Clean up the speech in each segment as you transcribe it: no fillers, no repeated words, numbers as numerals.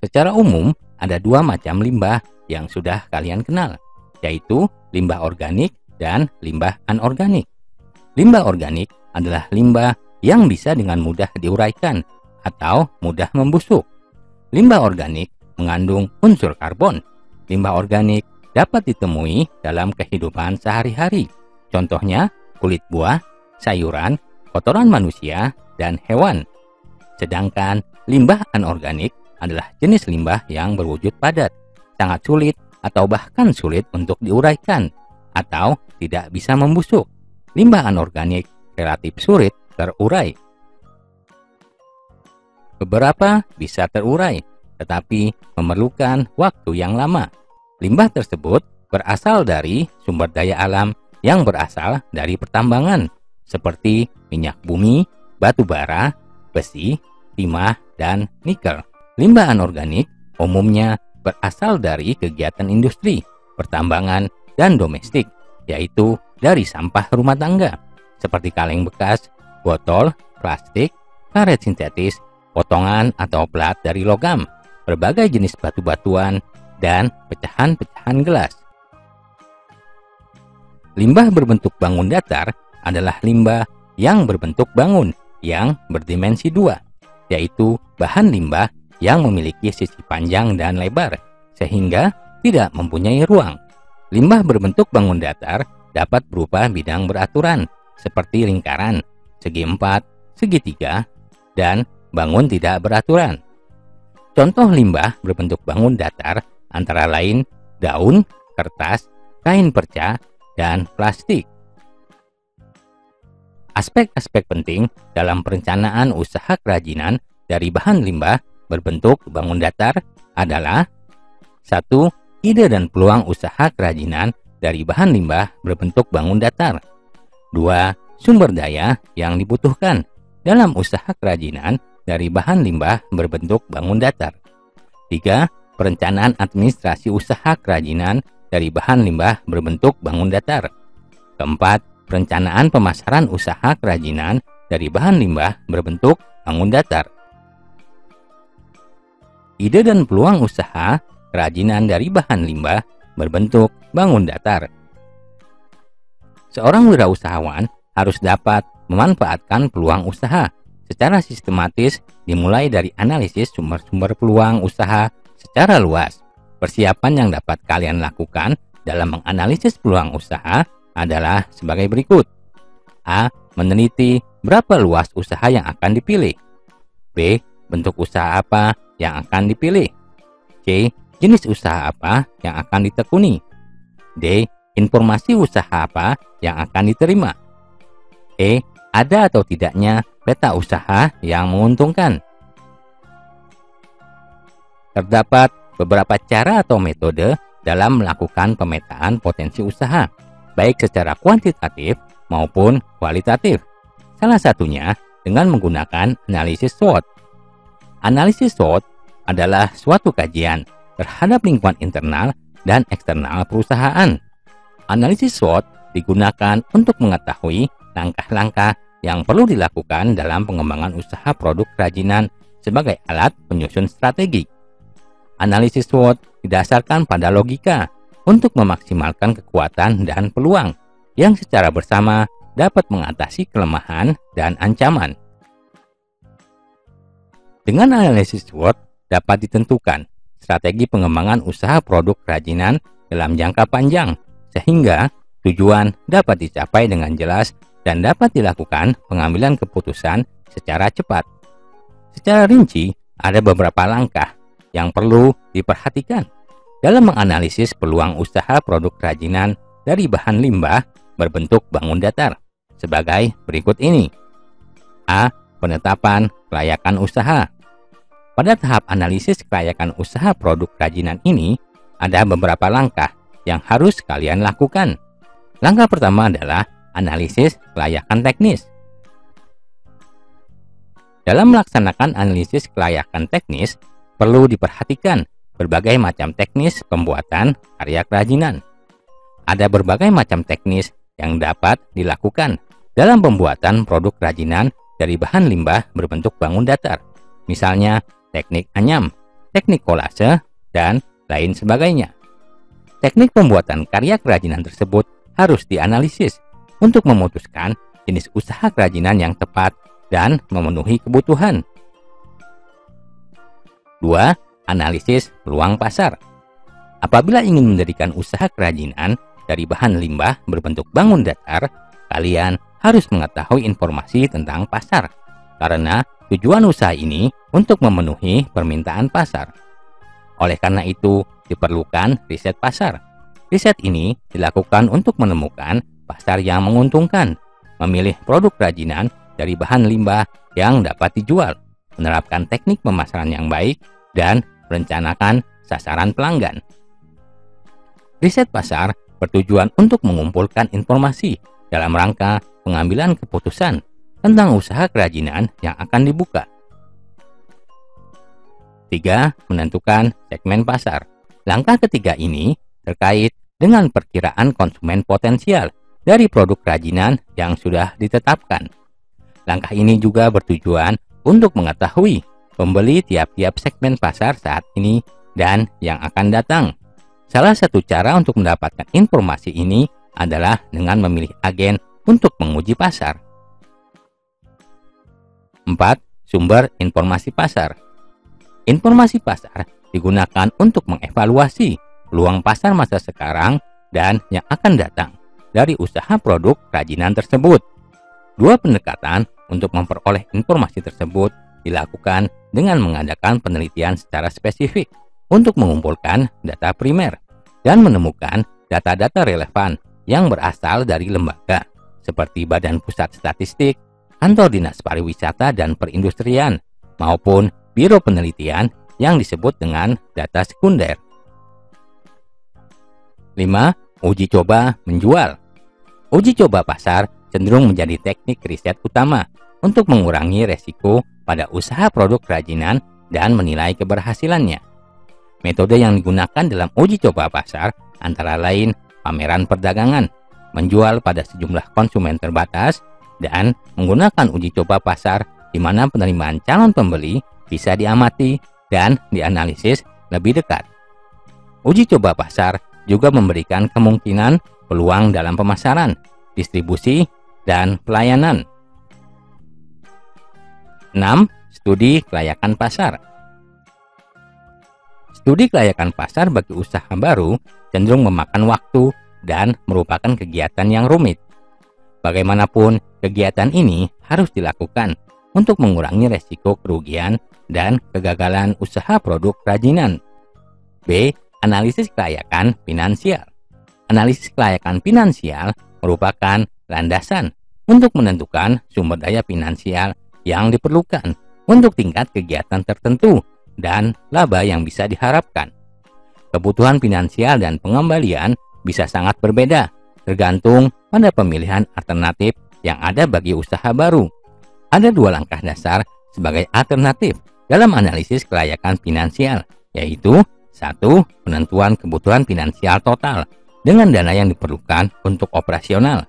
Secara umum, ada dua macam limbah yang sudah kalian kenal, yaitu limbah organik dan limbah anorganik. Limbah organik adalah limbah yang bisa dengan mudah diuraikan atau mudah membusuk. Limbah organik mengandung unsur karbon. Limbah organik dapat ditemui dalam kehidupan sehari-hari. Contohnya, kulit buah, sayuran, kotoran manusia, dan hewan. Sedangkan limbah anorganik adalah jenis limbah yang berwujud padat, sangat sulit atau bahkan sulit untuk diuraikan, atau tidak bisa membusuk. Limbah anorganik relatif sulit terurai. Beberapa bisa terurai, tetapi memerlukan waktu yang lama. Limbah tersebut berasal dari sumber daya alam yang berasal dari pertambangan, seperti minyak bumi, batu bara, besi, timah, dan nikel. Limbah anorganik umumnya berasal dari kegiatan industri, pertambangan, dan domestik, yaitu dari sampah rumah tangga, seperti kaleng bekas, botol, plastik, karet sintetis, potongan atau plat dari logam, berbagai jenis batu-batuan, dan pecahan-pecahan gelas. Limbah berbentuk bangun datar adalah limbah yang berbentuk bangun yang berdimensi 2, yaitu bahan limbah yang memiliki sisi panjang dan lebar, sehingga tidak mempunyai ruang. Limbah berbentuk bangun datar dapat berupa bidang beraturan, seperti lingkaran, segi 4, segitiga, dan bangun tidak beraturan. Contoh limbah berbentuk bangun datar antara lain daun, kertas, kain perca, dan plastik. Aspek-aspek penting dalam perencanaan usaha kerajinan dari bahan limbah berbentuk bangun datar adalah: 1. Ide dan peluang usaha kerajinan dari bahan limbah berbentuk bangun datar. 2. Sumber daya yang dibutuhkan dalam usaha kerajinan dari bahan limbah berbentuk bangun datar. 3. Perencanaan administrasi usaha kerajinan dari bahan limbah berbentuk bangun datar. 4. Perencanaan pemasaran usaha kerajinan dari bahan limbah berbentuk bangun datar. Ide dan peluang usaha kerajinan dari bahan limbah berbentuk bangun datar. Seorang wirausahawan harus dapat memanfaatkan peluang usaha secara sistematis, dimulai dari analisis sumber-sumber peluang usaha secara luas. Persiapan yang dapat kalian lakukan dalam menganalisis peluang usaha adalah sebagai berikut. A. Meneliti berapa luas usaha yang akan dipilih. B. Bentuk usaha apa yang akan dipilih. C. Jenis usaha apa yang akan ditekuni. D. Informasi usaha apa yang akan diterima. E. Ada atau tidaknya peta usaha yang menguntungkan. Terdapat beberapa cara atau metode dalam melakukan pemetaan potensi usaha, baik secara kuantitatif maupun kualitatif. Salah satunya dengan menggunakan analisis SWOT. Analisis SWOT adalah suatu kajian terhadap lingkungan internal dan eksternal perusahaan. Analisis SWOT digunakan untuk mengetahui langkah-langkah yang perlu dilakukan dalam pengembangan usaha produk kerajinan sebagai alat penyusun strategi. Analisis SWOT didasarkan pada logika untuk memaksimalkan kekuatan dan peluang yang secara bersama dapat mengatasi kelemahan dan ancaman. Dengan analisis SWOT dapat ditentukan strategi pengembangan usaha produk kerajinan dalam jangka panjang, sehingga tujuan dapat dicapai dengan jelas dan dapat dilakukan pengambilan keputusan secara cepat. Secara rinci, ada beberapa langkah yang perlu diperhatikan dalam menganalisis peluang usaha produk kerajinan dari bahan limbah berbentuk bangun datar, sebagai berikut ini. A. Penetapan kelayakan usaha. Pada tahap analisis kelayakan usaha produk kerajinan ini, ada beberapa langkah yang harus kalian lakukan. Langkah pertama adalah analisis kelayakan teknis. Dalam melaksanakan analisis kelayakan teknis, perlu diperhatikan berbagai macam teknis pembuatan karya kerajinan. Ada berbagai macam teknis yang dapat dilakukan dalam pembuatan produk kerajinan dari bahan limbah berbentuk bangun datar. Misalnya, teknik anyam, teknik kolase, dan lain sebagainya. Teknik pembuatan karya kerajinan tersebut harus dianalisis untuk memutuskan jenis usaha kerajinan yang tepat dan memenuhi kebutuhan. 2. Analisis peluang pasar. Apabila ingin mendirikan usaha kerajinan dari bahan limbah berbentuk bangun datar, kalian harus mengetahui informasi tentang pasar, karena tujuan usaha ini untuk memenuhi permintaan pasar. Oleh karena itu, diperlukan riset pasar. Riset ini dilakukan untuk menemukan pasar yang menguntungkan, memilih produk kerajinan dari bahan limbah yang dapat dijual, menerapkan teknik pemasaran yang baik, dan merencanakan sasaran pelanggan. Riset pasar bertujuan untuk mengumpulkan informasi dalam rangka pengambilan keputusan tentang usaha kerajinan yang akan dibuka. 3. Menentukan segmen pasar. Langkah ketiga ini terkait dengan perkiraan konsumen potensial dari produk kerajinan yang sudah ditetapkan. Langkah ini juga bertujuan untuk mengetahui pembeli tiap-tiap segmen pasar saat ini dan yang akan datang. Salah satu cara untuk mendapatkan informasi ini adalah dengan memilih agen untuk menguji pasar. 4. Sumber informasi pasar. Informasi pasar digunakan untuk mengevaluasi peluang pasar masa sekarang dan yang akan datang dari usaha produk kerajinan tersebut. Dua pendekatan untuk memperoleh informasi tersebut dilakukan dengan mengadakan penelitian secara spesifik untuk mengumpulkan data primer dan menemukan data-data relevan yang berasal dari lembaga seperti Badan Pusat Statistik, Kantor Dinas Pariwisata dan Perindustrian, maupun Biro Penelitian yang disebut dengan data sekunder. 5. Uji coba menjual. Uji coba pasar cenderung menjadi teknik riset utama untuk mengurangi resiko pada usaha produk kerajinan dan menilai keberhasilannya. Metode yang digunakan dalam uji coba pasar antara lain pameran perdagangan, menjual pada sejumlah konsumen terbatas, dan menggunakan uji coba pasar di mana penerimaan calon pembeli bisa diamati dan dianalisis lebih dekat. Uji coba pasar juga memberikan kemungkinan peluang dalam pemasaran, distribusi, dan pelayanan. 6. Studi kelayakan pasar. Studi kelayakan pasar bagi usaha baru cenderung memakan waktu dan merupakan kegiatan yang rumit. Bagaimanapun, kegiatan ini harus dilakukan untuk mengurangi resiko kerugian dan kegagalan usaha produk kerajinan. B. Analisis kelayakan finansial. Analisis kelayakan finansial merupakan landasan untuk menentukan sumber daya finansial yang diperlukan untuk tingkat kegiatan tertentu dan laba yang bisa diharapkan. Kebutuhan finansial dan pengembalian bisa sangat berbeda, tergantung pada pemilihan alternatif yang ada bagi usaha baru. Ada dua langkah dasar sebagai alternatif dalam analisis kelayakan finansial, yaitu 1. Penentuan kebutuhan finansial total dengan dana yang diperlukan untuk operasional.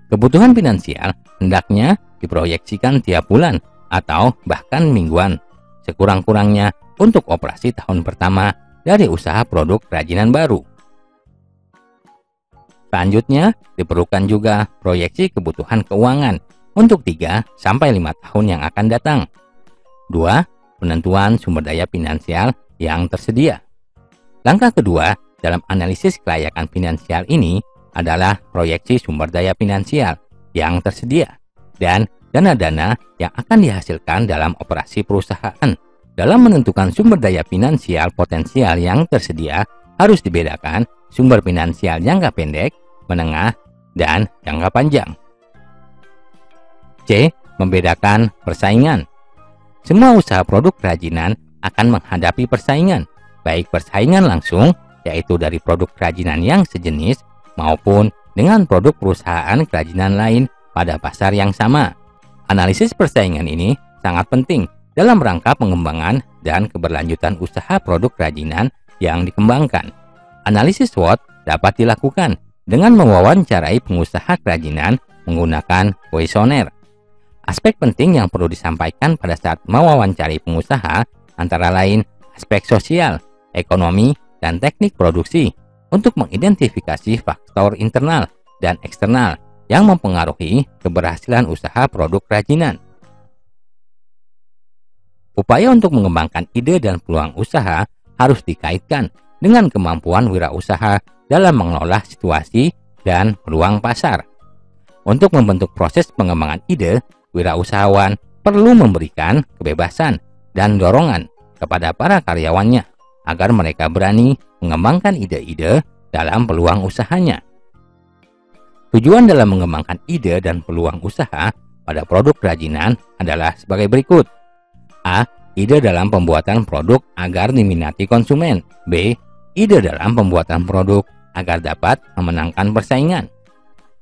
Kebutuhan finansial hendaknya diproyeksikan tiap bulan atau bahkan mingguan, sekurang-kurangnya untuk operasi tahun pertama dari usaha produk kerajinan baru. Selanjutnya, diperlukan juga proyeksi kebutuhan keuangan untuk 3-5 tahun yang akan datang. 2. Penentuan sumber daya finansial yang tersedia. Langkah kedua dalam analisis kelayakan finansial ini adalah proyeksi sumber daya finansial yang tersedia dan dana-dana yang akan dihasilkan dalam operasi perusahaan. Dalam menentukan sumber daya finansial potensial yang tersedia, harus dibedakan sumber finansial jangka pendek, menengah, dan jangka panjang. C. Membedakan persaingan. Semua usaha produk kerajinan akan menghadapi persaingan, baik persaingan langsung, yaitu dari produk kerajinan yang sejenis, maupun dengan produk perusahaan kerajinan lain pada pasar yang sama. Analisis persaingan ini sangat penting dalam rangka pengembangan dan keberlanjutan usaha produk kerajinan yang dikembangkan. Analisis SWOT dapat dilakukan dengan mewawancarai pengusaha kerajinan menggunakan kuesioner. Aspek penting yang perlu disampaikan pada saat mewawancarai pengusaha antara lain aspek sosial, ekonomi, dan teknik produksi untuk mengidentifikasi faktor internal dan eksternal yang mempengaruhi keberhasilan usaha produk kerajinan. Upaya untuk mengembangkan ide dan peluang usaha harus dikaitkan dengan kemampuan wirausaha dalam mengelola situasi dan peluang pasar. Untuk membentuk proses pengembangan ide, wirausahawan perlu memberikan kebebasan dan dorongan kepada para karyawannya agar mereka berani mengembangkan ide-ide dalam peluang usahanya. Tujuan dalam mengembangkan ide dan peluang usaha pada produk kerajinan adalah sebagai berikut. A. Ide dalam pembuatan produk agar diminati konsumen. B. Ide dalam pembuatan produk agar dapat memenangkan persaingan.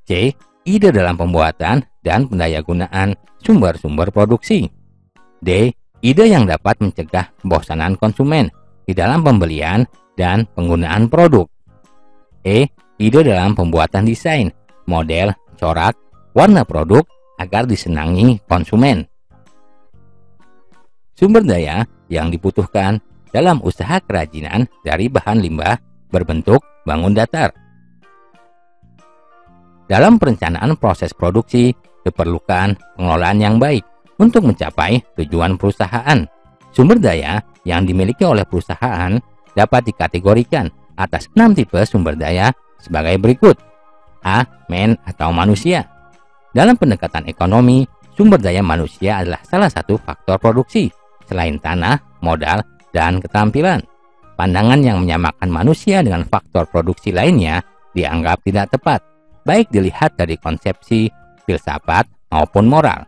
C. Ide dalam pembuatan dan pendayagunaan sumber-sumber produksi. D. Ide yang dapat mencegah kebosanan konsumen di dalam pembelian dan penggunaan produk. E. Ide dalam pembuatan desain, model, corak, warna produk agar disenangi konsumen. Sumber daya yang dibutuhkan dalam usaha kerajinan dari bahan limbah berbentuk bangun datar. Dalam perencanaan proses produksi, diperlukan pengelolaan yang baik untuk mencapai tujuan perusahaan. Sumber daya yang dimiliki oleh perusahaan dapat dikategorikan atas 6 tipe sumber daya sebagai berikut. A. Men atau manusia. Dalam pendekatan ekonomi, sumber daya manusia adalah salah satu faktor produksi selain tanah, modal, dan keterampilan. Pandangan yang menyamakan manusia dengan faktor produksi lainnya dianggap tidak tepat, baik dilihat dari konsepsi, filsafat, maupun moral.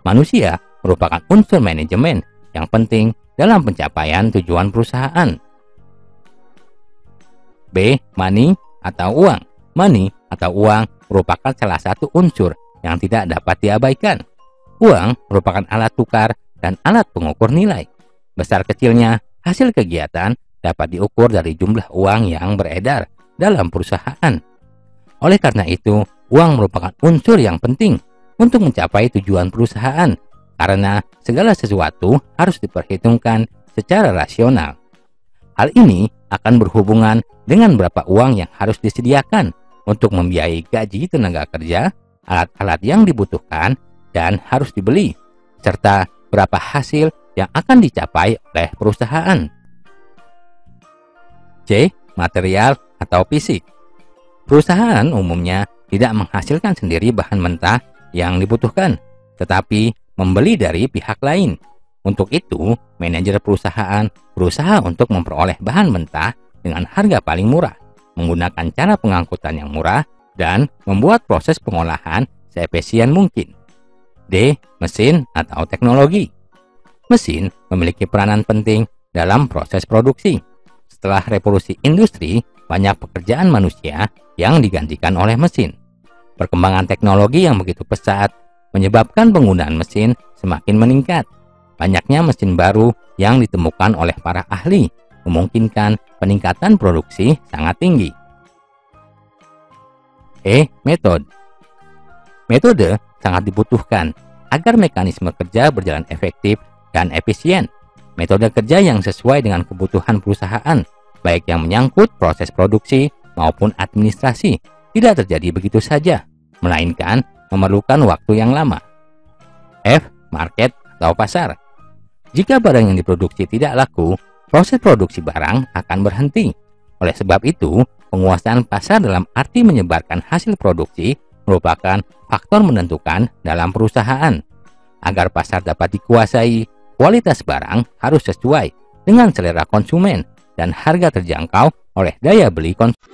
Manusia merupakan unsur manajemen yang penting dalam pencapaian tujuan perusahaan. B. Money atau uang. Money atau uang merupakan salah satu unsur yang tidak dapat diabaikan. Uang merupakan alat tukar dan alat pengukur nilai. Besar kecilnya hasil kegiatan dapat diukur dari jumlah uang yang beredar dalam perusahaan. Oleh karena itu, uang merupakan unsur yang penting untuk mencapai tujuan perusahaan, karena segala sesuatu harus diperhitungkan secara rasional. Hal ini akan berhubungan dengan berapa uang yang harus disediakan untuk membiayai gaji tenaga kerja, alat-alat yang dibutuhkan dan harus dibeli, serta berapa hasil yang akan dicapai oleh perusahaan. C. Material atau fisik. Perusahaan umumnya tidak menghasilkan sendiri bahan mentah yang dibutuhkan, tetapi membeli dari pihak lain. Untuk itu, manajer perusahaan berusaha untuk memperoleh bahan mentah dengan harga paling murah, menggunakan cara pengangkutan yang murah, dan membuat proses pengolahan seefisien mungkin. D. Mesin atau teknologi. Mesin memiliki peranan penting dalam proses produksi. Setelah revolusi industri, banyak pekerjaan manusia yang digantikan oleh mesin. Perkembangan teknologi yang begitu pesat menyebabkan penggunaan mesin semakin meningkat. Banyaknya mesin baru yang ditemukan oleh para ahli memungkinkan peningkatan produksi sangat tinggi. E. Metode. Metode sangat dibutuhkan agar mekanisme kerja berjalan efektif dan efisien. Metode kerja yang sesuai dengan kebutuhan perusahaan, baik yang menyangkut proses produksi maupun administrasi, tidak terjadi begitu saja, melainkan memerlukan waktu yang lama. F. Market atau pasar. Jika barang yang diproduksi tidak laku, proses produksi barang akan berhenti. Oleh sebab itu, penguasaan pasar dalam arti menyebarkan hasil produksi merupakan faktor menentukan dalam perusahaan. Agar pasar dapat dikuasai, kualitas barang harus sesuai dengan selera konsumen dan harga terjangkau oleh daya beli konsumen.